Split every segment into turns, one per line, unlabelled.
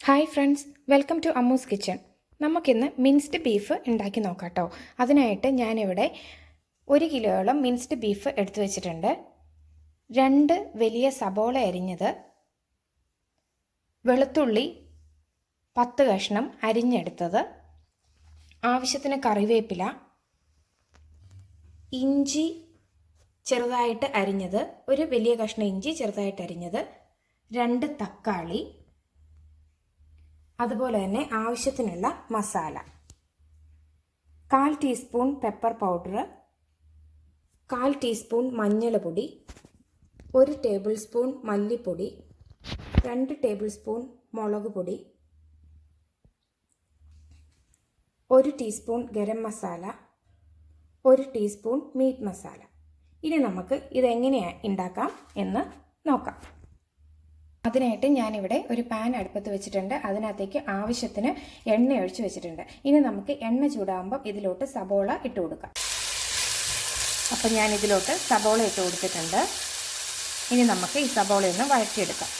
Hi friends, welcome to Ammu's kitchen. നമുക്കിന്ന് minced beef ഉണ്ടാക്കി നോക്കാം കേട്ടോ. അതിനായിട്ട് ഞാനിവിടെ 1 കിലോയോളം മിൻസ്ഡ് ബീഫ് എടുത്തു വെച്ചിട്ടുണ്ട്. 2 വലിയ സബോള അരിഞ്ഞത്, വെളുത്തുള്ളി 10 കഷ്ണം അരിഞ്ഞെടുത്തത്, ആവശ്യത്തിന് കറിവേപ്പില, ഇഞ്ചി ചെറുതായിട്ട് അരിഞ്ഞത്, ഒരു വലിയ കഷ്ണം ഇഞ്ചി ചെറുതായിട്ട് അരിഞ്ഞത്, 2 തക്കാളി, അതുപോലെ തന്നെ ആവശ്യത്തിനുള്ള masala, 1/4 teaspoon pepper powder, 1/4 teaspoon മഞ്ഞൾപ്പൊടി, 1 ടേബിൾ സ്പൂൺ മല്ലിപ്പൊടി, 2 ടേബിൾ സ്പൂൺ മുളക് പൊടി, 1 teaspoon garam masala, 1 teaspoon meet masala. ഇനി നമുക്ക് ഇതെങ്ങനെയാണ് ഉണ്ടാക്കാം എന്ന് നോക്കാം. അതിനായിട്ട് ഞാനിവിടെ ഒരു പാൻ അടുപ്പത്ത് വെച്ചിട്ടുണ്ട്. അതിനകത്തേക്ക് ആവശ്യത്തിന് എണ്ണ ഒഴിച്ച് വെച്ചിട്ടുണ്ട്. ഇനി നമുക്ക് എണ്ണ ചൂടാകുമ്പോൾ ഇതിലോട്ട് സബോള ഇട്ട് കൊടുക്കാം. അപ്പം ഞാൻ ഇതിലോട്ട് സബോള ഇട്ട് കൊടുത്തിട്ടുണ്ട്. ഇനി നമുക്ക് ഈ സബോളയൊന്ന് വഴറ്റിയെടുക്കാം.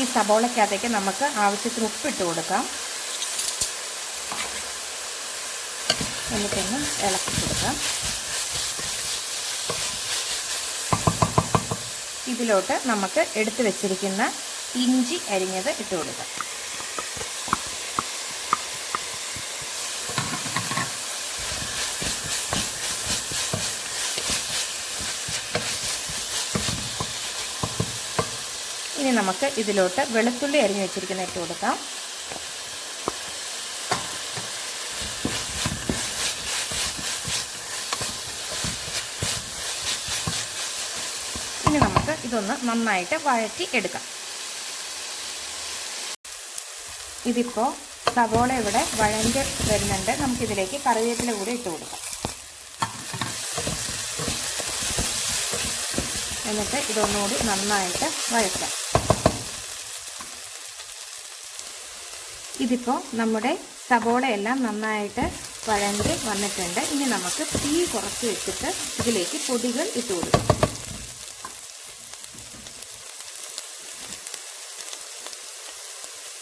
ഈ സബോളയ്ക്കകത്തേക്ക് നമുക്ക് ആവശ്യത്തിന് ഉപ്പിട്ട് കൊടുക്കാം. എന്നിട്ടൊന്ന് ഇളക്കി കൊടുക്കാം. ഇതിലോട്ട് നമുക്ക് എടുത്തു വെച്ചിരിക്കുന്ന ഇഞ്ചി അരിഞ്ഞത് ഇട്ട് കൊടുക്കാം. ഇനി നമുക്ക് ഇതിലോട്ട് വെളുത്തുള്ളി അരിഞ്ഞു വെച്ചിരിക്കുന്ന ഇട്ട് കൊടുക്കാം. ഇനി നമുക്ക് ഇതൊന്ന് നന്നായിട്ട് വഴറ്റി എടുക്കാം. ഇതിപ്പോൾ സവോള ഇവിടെ വഴഞ്ഞ് വരുന്നുണ്ട്. നമുക്കിതിലേക്ക് കറിവേപ്പില കൂടി ഇട്ട് കൊടുക്കാം. എന്നിട്ട് ഇതൊന്നുകൂടി നന്നായിട്ട് വഴറ്റാം. ഇതിപ്പോൾ നമ്മുടെ സവോളയെല്ലാം നന്നായിട്ട് വഴഞ്ഞ് വന്നിട്ടുണ്ട്. ഇനി നമുക്ക് തീ കുറച്ച് വെച്ചിട്ട് ഇതിലേക്ക് പൊടികൾ ഇട്ട് കൊടുക്കാം.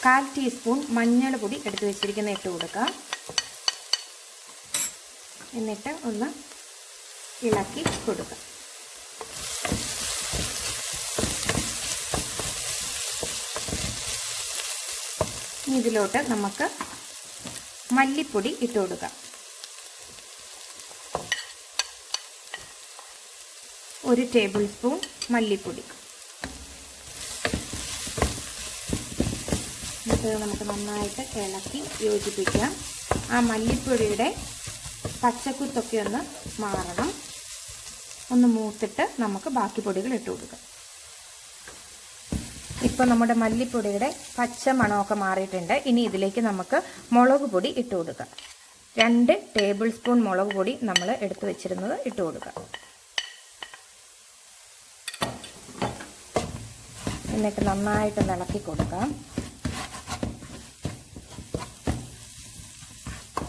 1/4 ടീസ്പൂൺ മഞ്ഞൾപ്പൊടി എടുത്ത് വെച്ചിരിക്കുന്ന ഇട്ട് കൊടുക്കാം. എന്നിട്ട് ഒന്ന് ഇളക്കി കൊടുക്കാം. ഇതിലോട്ട് നമുക്ക് മല്ലിപ്പൊടി ഇട്ട് കൊടുക്കാം. 1 ടേബിൾ സ്പൂൺ മല്ലിപ്പൊടി. ഇത് നമുക്ക് നന്നായിട്ട് ഇളക്കി യോജിപ്പിക്കാം. ആ മല്ലിപ്പൊടിയുടെ പച്ചക്കുത്തൊക്കെ ഒന്ന് മാറണം. ഒന്ന് മൂത്തിട്ട് നമുക്ക് ബാക്കി പൊടികൾ ഇട്ട് കൊടുക്കാം. ഇപ്പോൾ നമ്മുടെ മല്ലിപ്പൊടിയുടെ പച്ച മണമൊക്കെ മാറിയിട്ടുണ്ട്. ഇനി ഇതിലേക്ക് നമുക്ക് മുളക് പൊടി ഇട്ട് കൊടുക്കാം. 2 ടേബിൾ സ്പൂൺ മുളക് പൊടി നമ്മൾ എടുത്തു വെച്ചിരുന്നത് ഇട്ട് കൊടുക്കാം. എന്നിട്ട് നന്നായിട്ട് ഇളക്കി കൊടുക്കാം.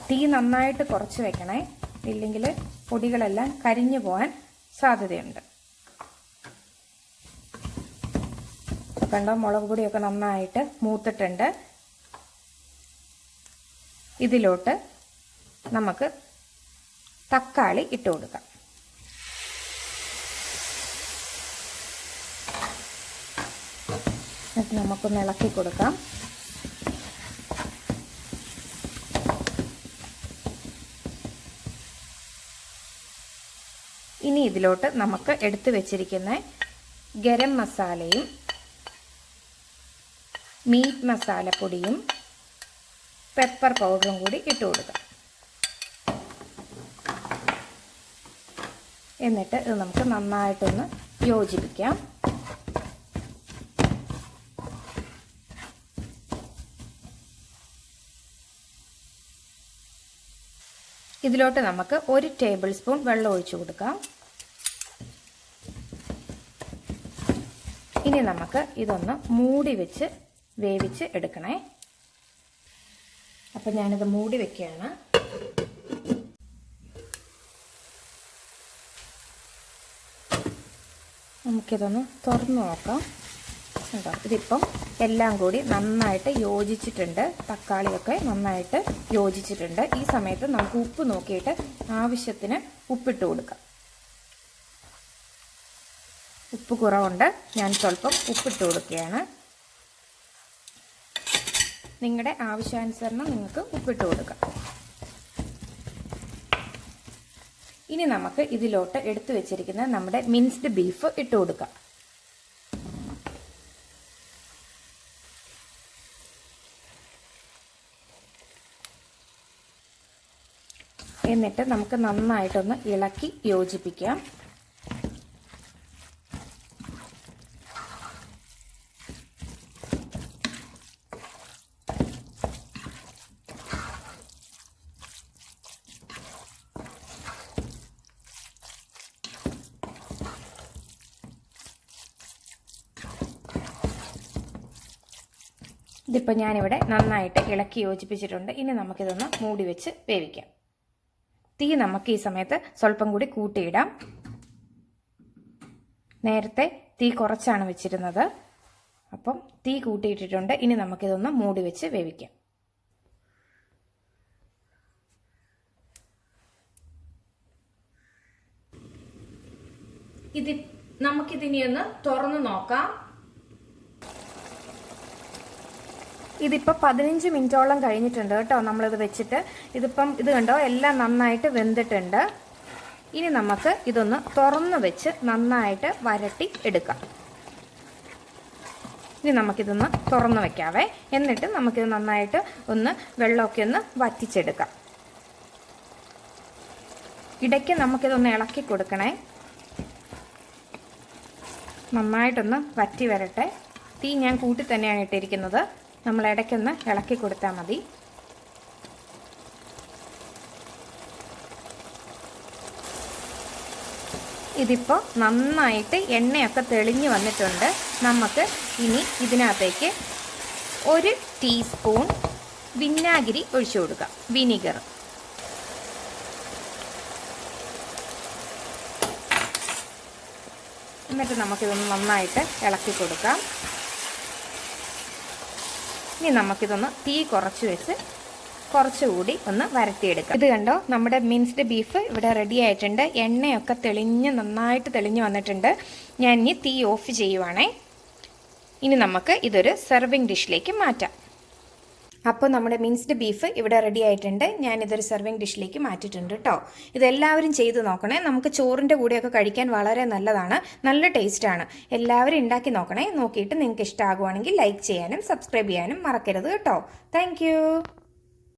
തീ നന്നായിട്ട് കുറച്ച് വെക്കണേ, ഇല്ലെങ്കിൽ പൊടികളെല്ലാം കരിഞ്ഞു പോകാൻ സാധ്യതയുണ്ട്. കണ്ടോ, മുളക് പൊടിയൊക്കെ നന്നായിട്ട് മൂത്തിട്ടുണ്ട്. ഇതിലോട്ട് നമുക്ക് തക്കാളി ഇട്ട് കൊടുക്കാം. എന്നിട്ട് നമുക്കൊന്ന് ഇളക്കി കൊടുക്കാം. ഇനി ഇതിലോട്ട് നമുക്ക് എടുത്തു വെച്ചിരിക്കുന്ന ഗരം മസാലയും മീറ്റ് മസാലപ്പൊടിയും പെപ്പർ പൗഡറും കൂടി ഇട്ട് കൊടുക്കാം. എന്നിട്ട് ഇത് നമുക്ക് നന്നായിട്ടൊന്ന് യോജിപ്പിക്കാം. ഇതിലോട്ട് നമുക്ക് 1 ടേബിൾ സ്പൂൺ വെള്ളം ഒഴിച്ചു കൊടുക്കാം. ഇനി നമുക്ക് ഇതൊന്ന് മൂടി വെച്ച് വേവിച്ച് എടുക്കണേ. അപ്പം ഞാനിത് മൂടി വെക്കുകയാണ്. നമുക്കിതൊന്ന് തുറന്നു നോക്കാം. കണ്ടോ, ഇതിപ്പം എല്ലാം കൂടി നന്നായിട്ട് യോജിച്ചിട്ടുണ്ട്. തക്കാളിയൊക്കെ നന്നായിട്ട് യോജിച്ചിട്ടുണ്ട്. ഈ സമയത്ത് നമുക്ക് ഉപ്പ് നോക്കിയിട്ട് ആവശ്യത്തിന് ഉപ്പിട്ട് കൊടുക്കാം. ഉപ്പ് കുറവുണ്ട്, ഞാൻ സ്വല്പം ഉപ്പിട്ട് കൊടുക്കുകയാണ്. നിങ്ങളുടെ ആവശ്യാനുസരണം നിങ്ങൾക്ക് ഉപ്പിട്ട് കൊടുക്കാം. ഇനി നമുക്ക് ഇതിലോട്ട് എടുത്തു വെച്ചിരിക്കുന്ന നമ്മുടെ മിൻസ്ഡ് ബീഫ് ഇട്ട് കൊടുക്കാം. എന്നിട്ട് നമുക്ക് നന്നായിട്ടൊന്ന് ഇളക്കി യോജിപ്പിക്കാം. ഇതിപ്പോൾ ഞാനിവിടെ നന്നായിട്ട് ഇളക്കി യോജിപ്പിച്ചിട്ടുണ്ട്. ഇനി നമുക്കിതൊന്ന് മൂടി വെച്ച് വേവിക്കാം. തീ നമുക്ക് ഈ സമയത്ത് സ്വല്പം കൂടി കൂട്ടിയിടാം. നേരത്തെ തീ കുറച്ചാണ് വെച്ചിരുന്നത്, അപ്പം തീ കൂട്ടിയിട്ടിട്ടുണ്ട്. ഇനി നമുക്കിതൊന്ന് മൂടി വെച്ച് വേവിക്കാം. നമുക്കിതിനി ഒന്ന് തുറന്നു നോക്കാം. ഇതിപ്പോൾ 15 മിനിറ്റോളം കഴിഞ്ഞിട്ടുണ്ട് കേട്ടോ നമ്മളിത് വെച്ചിട്ട്. ഇതിപ്പം ഇത് കണ്ടോ, എല്ലാം നന്നായിട്ട് വെന്തിട്ടുണ്ട്. ഇനി നമുക്ക് ഇതൊന്ന് തുറന്ന് വെച്ച് നന്നായിട്ട് വരട്ടി എടുക്കാം. ഇനി നമുക്കിതൊന്ന് തുറന്ന് വെക്കാവേ. എന്നിട്ട് നമുക്കിത് നന്നായിട്ട് ഒന്ന് വെള്ളമൊക്കെ ഒന്ന് വറ്റിച്ചെടുക്കാം. ഇടയ്ക്ക് നമുക്കിതൊന്ന് ഇളക്കി കൊടുക്കണേ. നന്നായിട്ടൊന്ന് വറ്റി വരട്ടെ. തീ ഞാൻ കൂട്ടി തന്നെയാണ് ഇട്ടിരിക്കുന്നത്. നമ്മൾ ഇടയ്ക്കൊന്ന് ഇളക്കി കൊടുത്താൽ മതി. ഇതിപ്പോൾ നന്നായിട്ട് എണ്ണയൊക്കെ തെളിഞ്ഞു വന്നിട്ടുണ്ട്. നമുക്ക് ഇനി ഇതിനകത്തേക്ക് 1 ടീസ്പൂൺ വിനാഗിരി ഒഴിച്ചു കൊടുക്കാം. വിനീഗർ. എന്നിട്ട് നമുക്കിതൊന്ന് നന്നായിട്ട് ഇളക്കി കൊടുക്കാം. ഇനി നമുക്കിതൊന്ന് തീ കുറച്ച് വെച്ച് കുറച്ചുകൂടി ഒന്ന് വരട്ടിയെടുക്കാം. ഇത് കണ്ടോ, നമ്മുടെ മിൻസ്ഡ് ബീഫ് ഇവിടെ റെഡി ആയിട്ടുണ്ട്. എണ്ണയൊക്കെ നന്നായിട്ട് തെളിഞ്ഞ് വന്നിട്ടുണ്ട്. ഞാൻ ഇനി തീ ഓഫ് ചെയ്യുവാണേ. ഇനി നമുക്ക് ഇതൊരു സെർവിങ് ഡിഷിലേക്ക് മാറ്റാം. അപ്പോൾ നമ്മുടെ മിൻസ്ഡ് ബീഫ് ഇവിടെ റെഡി ആയിട്ടുണ്ട്. ഞാനിതൊരു സെർവിങ് ഡിഷിലേക്ക് മാറ്റിയിട്ടുണ്ട് കേട്ടോ. ഇതെല്ലാവരും ചെയ്ത് നോക്കണേ. നമുക്ക് ചോറിൻ്റെ കൂടെയൊക്കെ കഴിക്കാൻ വളരെ നല്ലതാണ്, നല്ല ടേസ്റ്റാണ്. എല്ലാവരും ഉണ്ടാക്കി നോക്കണേ. നോക്കിയിട്ട് നിങ്ങൾക്ക് ഇഷ്ടമാകുവാണെങ്കിൽ ലൈക്ക് ചെയ്യാനും സബ്സ്ക്രൈബ് ചെയ്യാനും മറക്കരുത് കേട്ടോ. താങ്ക്